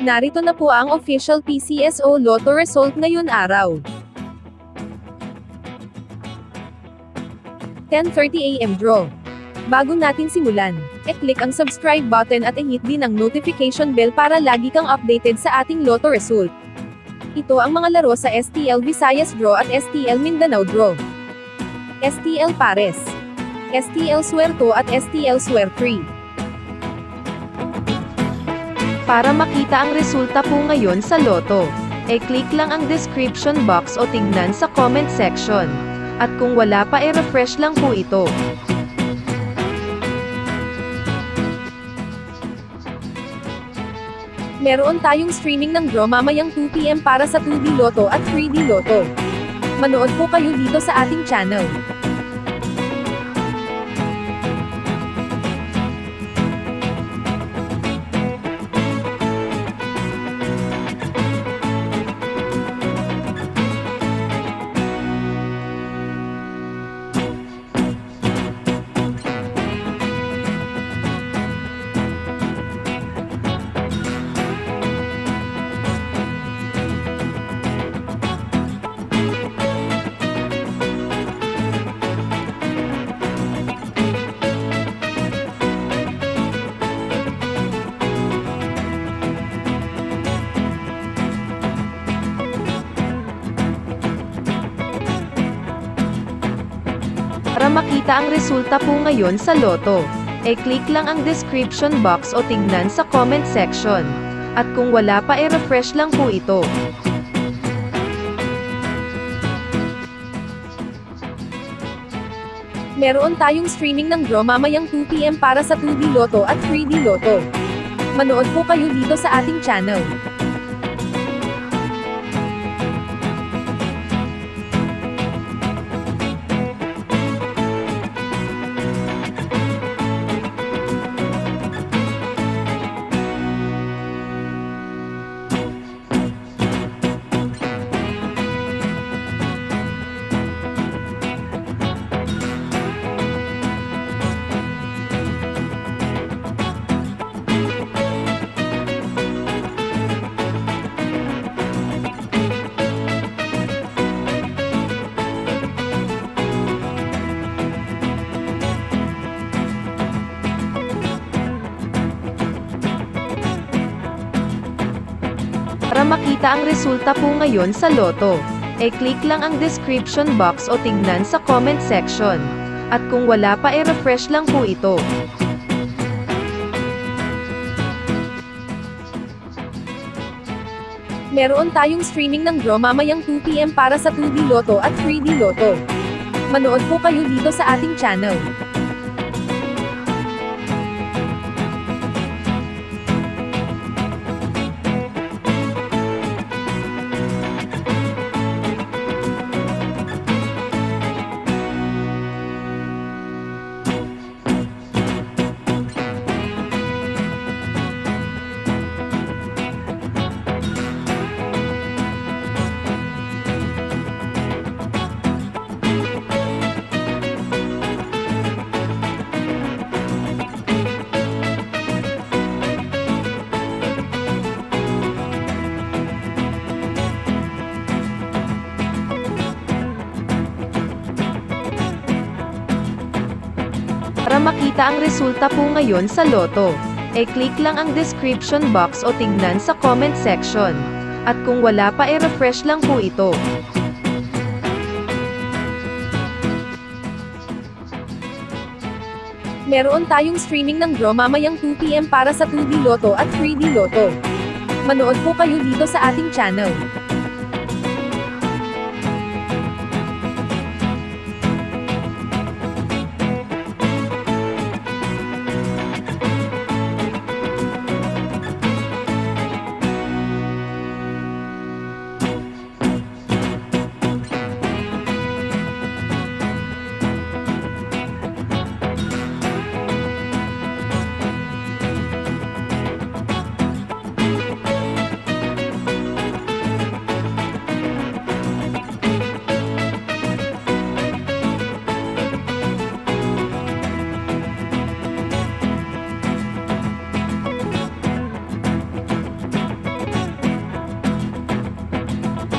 Narito na po ang official PCSO Lotto result ngayon araw. 10:30 AM draw. Bago natin simulan, i-click ang subscribe button at i-hit din ang notification bell para lagi kang updated sa ating Lotto result. Ito ang mga laro sa STL Visayas Draw at STL Mindanao Draw. STL Pares, STL Suerto at STL Suerfree. Para makita ang resulta po ngayon sa Lotto, e-click lang ang description box o tignan sa comment section. At kung wala pa refresh lang po ito. Meron tayong streaming ng draw mamayang 2 PM para sa 2D Lotto at 3D Lotto. Manood po kayo dito sa ating channel. Para makita ang resulta po ngayon sa Lotto, e-click lang ang description box o tignan sa comment section. At kung wala pa refresh lang po ito. Meron tayong streaming ng draw mamayang 2 PM para sa 2D Lotto at 3D Lotto. Manood po kayo dito sa ating channel. Para makita ang resulta po ngayon sa Lotto, e-click lang ang description box o tignan sa comment section. At kung wala pa refresh lang po ito. Meron tayong streaming ng draw mamayang 2 PM para sa 2D Lotto at 3D Lotto. Manood po kayo dito sa ating channel. Para makita ang resulta po ngayon sa Lotto, e-click lang ang description box o tignan sa comment section. At kung wala pa refresh lang po ito. Meron tayong streaming ng draw mamayang 2 PM para sa 2D Lotto at 3D Lotto. Manood po kayo dito sa ating channel.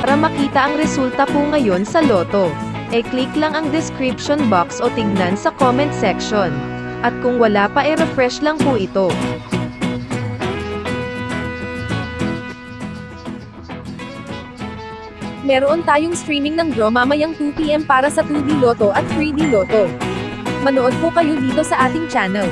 Para makita ang resulta po ngayon sa loto, click lang ang description box o tignan sa comment section. At kung wala pa refresh lang po ito. Meron tayong streaming ng draw mamayang 2 PM para sa 2D Lotto at 3D Lotto. Manood po kayo dito sa ating channel.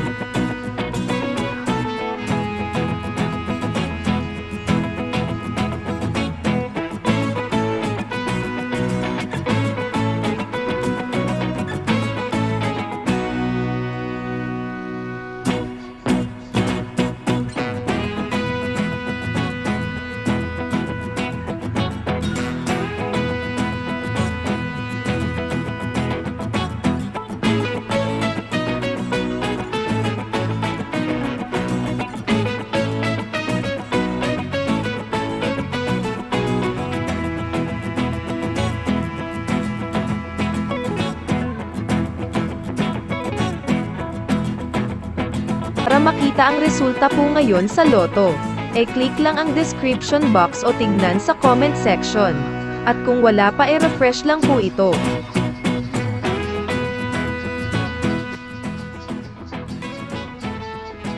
Para makita ang resulta po ngayon sa loto, click lang ang description box o tignan sa comment section. At kung wala pa refresh lang po ito.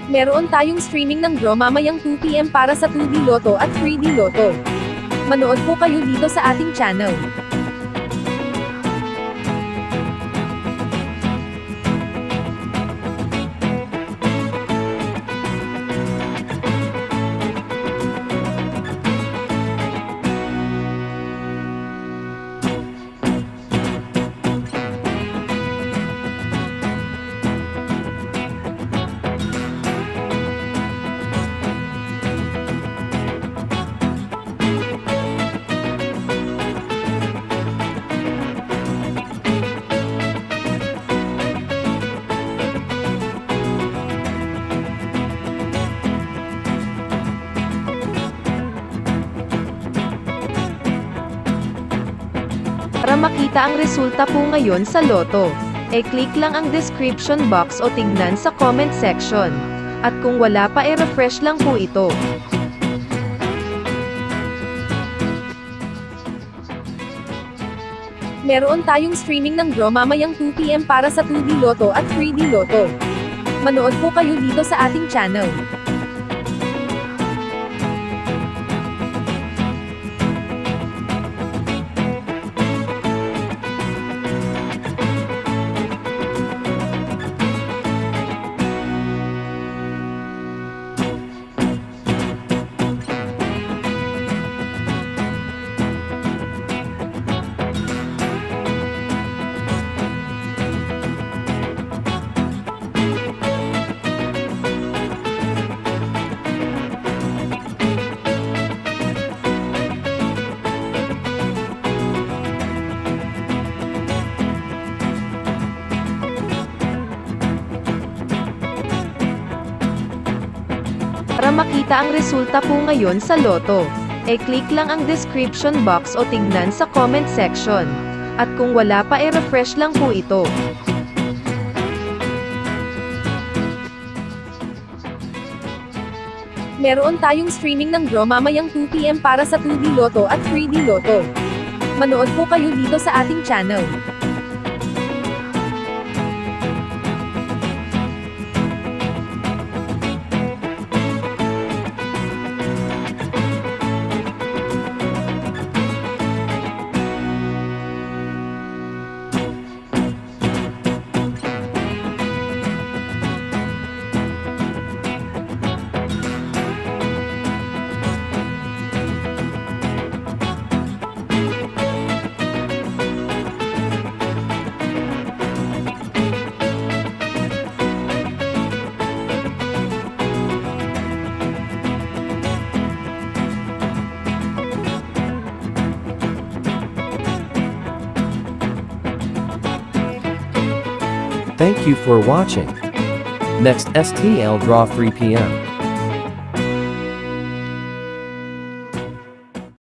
Meron tayong streaming ng draw mamayang 2 PM para sa 2D Lotto at 3D Lotto. Manood po kayo dito sa ating channel. Para makita ang resulta po ngayon sa loto, click lang ang description box o tignan sa comment section. At kung wala pa refresh lang po ito. Meron tayong streaming ng draw mamayang 2 PM para sa 2D Lotto at 3D Lotto. Manood po kayo dito sa ating channel. Para makita ang resulta po ngayon sa loto, click lang ang description box o tignan sa comment section. At kung wala pa refresh lang po ito. Meron tayong streaming ng draw mamayang 2 PM para sa 2D Lotto at 3D Lotto. Manood po kayo dito sa ating channel. Thank you for watching. Next STL Draw 3 PM.